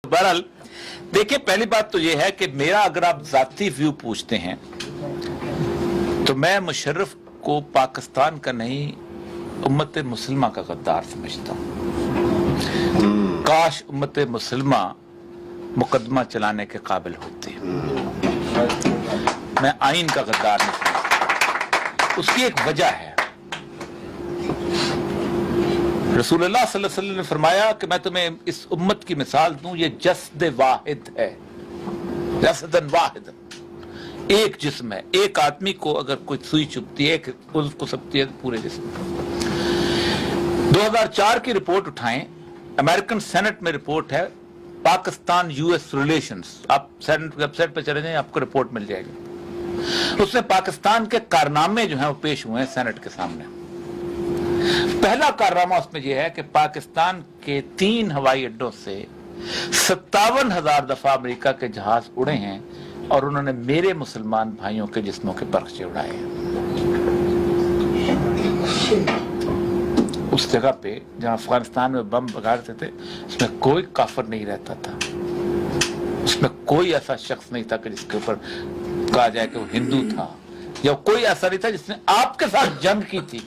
बहरहाल देखिए, पहली बात तो यह है कि मेरा अगर आप जाती व्यू पूछते हैं तो मैं मुशर्रफ को पाकिस्तान का नहीं उम्मत मुसलमा का गद्दार समझता हूं। काश उम्मत मुसलमा मुकदमा चलाने के काबिल होती। मैं आइन का गद्दार नहीं समझता। उसकी एक वजह है, रसूलुल्लाह सल्लल्लाहु अलैहि वसल्लम ने फरमाया कि मैं तुम्हें इस उम्मत की मिसाल दूं, ये जस्द वाहिद है, जस्दन वाहिद, एक जिस्म है। एक आदमी को अगर कोई सुई चुभती है, एक उल्फ को सबती है, पूरे जिस्म। 2004 की रिपोर्ट उठाएं, अमेरिकन सेनेट में रिपोर्ट है, पाकिस्तान यूएस रिलेशंस। आप सेनेट वेबसाइट पर चले जाएं, आपको रिपोर्ट मिल जाएगी। उसमें पाकिस्तान के कारनामे जो हैं वो पेश हुए हैं सेनेट के सामने। पहला कारनामा उसमें यह है कि पाकिस्तान के 3 हवाई अड्डों से 57,000 दफा अमेरिका के जहाज उड़े हैं और उन्होंने मेरे मुसलमान भाइयों के जिस्मों के परखचे उड़ाए हैं। उस जगह पे जहां अफगानिस्तान में बम बिगाड़ते थे, उसमें कोई काफिर नहीं रहता था, उसमें कोई ऐसा शख्स नहीं था कि जिसके ऊपर कहा जाए कि वो हिंदू था, या कोई ऐसा नहीं था जिसने आपके साथ जंग की थी।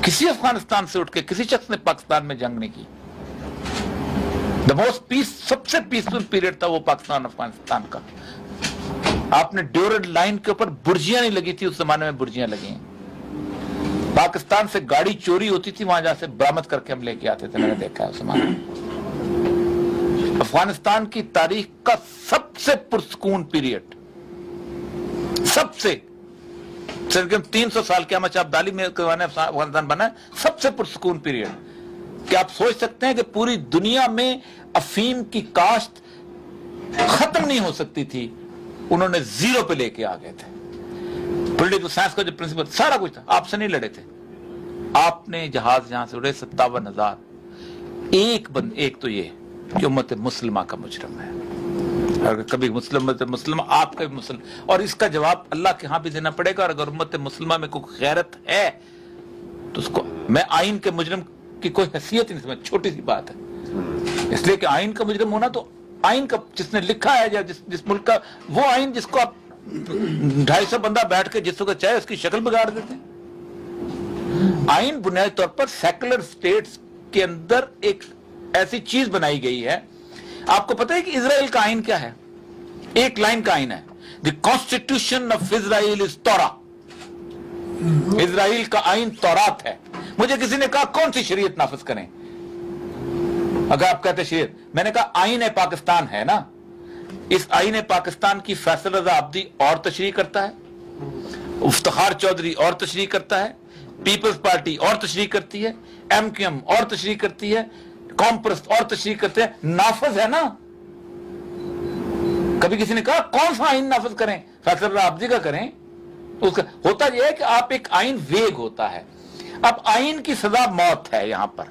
किसी अफगानिस्तान से उठ के किसी शख्स ने पाकिस्तान में जंग नहीं की। द मोस्ट पीस, सबसे पीसफुल पीरियड था वो पाकिस्तान अफगानिस्तान का। आपने ड्यूरेंट लाइन के ऊपर बुर्जियां नहीं लगी थी, उस जमाने में बुर्जियां लगी हैं। पाकिस्तान से गाड़ी चोरी होती थी, वहां जहां से बरामद करके हम लेके आते थे, मैंने देखा है उस जमाने में। अफगानिस्तान की तारीख का सबसे पुरसकून पीरियड, सबसे 300 साल के अहमद शाह अब्दाली में अफगानिस्तान बना है, सबसे पुरसकून पीरियड। क्या आप सोच सकते हैं कि पूरी दुनिया में अफीम की काश्त खत्म नहीं हो सकती थी, उन्होंने जीरो पे लेके आ गए थे। पॉलिटिकल साइंस का जो प्रिंसिपल सारा कुछ था, आपसे नहीं लड़े थे। आपने जहाज यहां से उड़े 57,000। एक तो ये कि उम्मत मुसलमा का मुजरम है, अगर कभी मुस्लिम आपका भी मुस्लिम, और इसका जवाब अल्लाह के यहां भी देना पड़ेगा। और अगर उम्मत मुसलमा में कोई गैरत है तो उसको, मैं आइन के मुजरिम की कोई हैसियत नहीं समझ, छोटी सी बात है। इसलिए कि आइन का मुजरिम होना तो आइन का जिसने लिखा है, या जिस मुल्क का वो आइन जिसको आप 250 बंदा बैठ के जिसको चाहे उसकी शक्ल बिगाड़ देते हैं। आइन बुनियादी तौर पर सेकुलर स्टेट्स के अंदर एक ऐसी चीज बनाई गई है। आपको पता है कि इजराइल का आइन क्या है? एक लाइन का आइन है, the constitution of Israel is तौरा। इजराइल का आइन तौरात है। मुझे किसी ने कहा कौन सी शरीयत नाफिज करें? अगर आप कहते शरीयत, मैंने कहा आइन है पाकिस्तान है ना, इस आइन पाकिस्तान की फैसल रजा अब्दी और तशरीह करता है, इफ्तिखार चौधरी और तशरीह करता है, पीपल्स पार्टी और तशरीह करती है, MQM और तशरीह करती है, कॉम्प्रस और तशरीह करते हैं। नाफिज है ना। कभी किसी ने कहा कौन सा आइन नाफिज करें? फैसल रजा अब्दी का करें। उसका होता यह है कि आप एक आइन वेग होता है। अब आइन की सजा मौत है यहां पर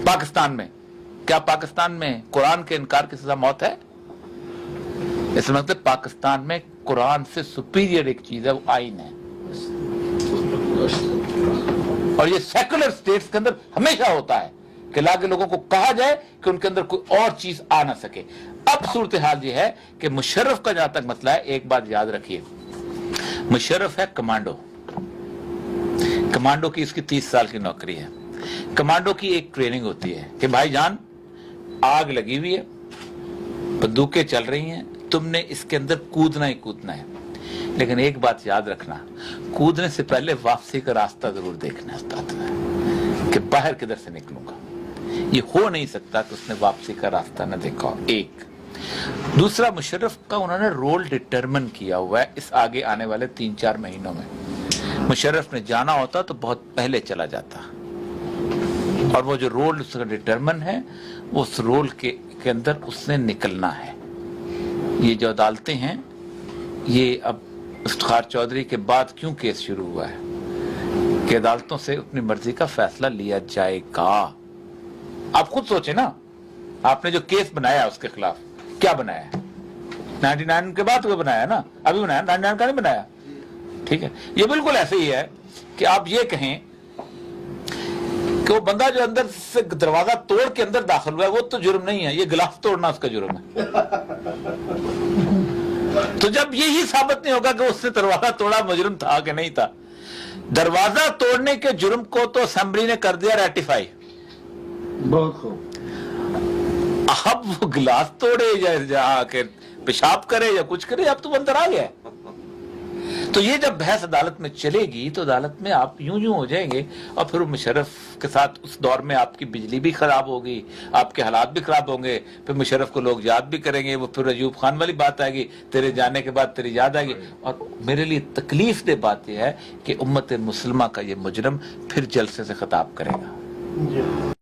पाकिस्तान में। क्या पाकिस्तान में कुरान के इनकार की सजा मौत है? इसका मतलब पाकिस्तान में कुरान से सुपीरियर एक चीज है, वो आइन है। और ये सेकुलर स्टेट्स के अंदर हमेशा होता है कि लाके लोगों को कहा जाए कि उनके अंदर कोई और चीज आ ना सके। अब सूरत हाल ये है कि मुशर्रफ का जहां तक मसला है, एक बात याद रखिए, मुशर्रफ है कमांडो। कमांडो की इसकी 30 साल की नौकरी है। कमांडो की एक ट्रेनिंग होती है कि भाईजान आग लगी हुई है, बंदूकें चल रही हैं, तुमने इसके अंदर कूदना ही कूदना है। लेकिन एक बात याद रखना, कूदने से पहले वापसी का रास्ता जरूर देखना है कि बाहर किधर से निकलूंगा। ये हो नहीं सकता कि उसने वापसी का रास्ता न देखा हो। एक दूसरा, मुशर्रफ का उन्होंने रोल डिटरमिन किया हुआ है इस आगे आने वाले 3-4 महीनों में। मुशर्रफ ने जाना होता तो बहुत पहले चला जाता, और वो जो रोल उसका डिटरमिन है, उस रोल के अंदर उसने निकलना है। ये जो अदालतें हैं, ये अब इफ्तिखार चौधरी के बाद क्यों केस शुरू हुआ है कि अदालतों से अपनी मर्जी का फैसला लिया जाएगा। आप खुद सोचें ना, आपने जो केस बनाया उसके खिलाफ क्या बनाया है? 99 के बाद वो बनाया ना, अभी बनाया, 99 का नहीं बनाया। ठीक है, ये बिल्कुल ऐसे ही है कि आप ये कहें کہ وہ بندہ جو اندر سے دروازہ توڑ کے اندر داخل ہوا ہے وہ تو جرم نہیں ہے, یہ گلاف توڑنا اس کا جرم ہے. تو جب یہی ثابت نہیں ہوگا کہ اس نے دروازہ توڑا, مجرم تھا کہ نہیں تھا. دروازہ توڑنے کے جرم کو تو اسمبلی نے کر دیا ریٹیفائی, بہت خوب. اب وہ گلاس توڑے یا جہاں کے پیشاب کرے یا کچھ کرے, اب تو اندر آ گیا. تو یہ جب بحث عدالت میں چلے گی تو عدالت میں آپ یوں ہو جائیں گے, اور پھر مشرف کے ساتھ اس دور میں آپ کی بجلی بھی خراب ہوگی, آپ کے حالات بھی خراب ہوں گے, پھر مشرف کو لوگ یاد بھی کریں گے. وہ پھر ایوب خان والی بات آئے گی, تیرے جانے کے بعد تیری یاد آئے گی. اور میرے لیے تکلیف دہ بات یہ ہے کہ امت مسلمہ کا یہ مجرم پھر جلسے سے خطاب کرے گا.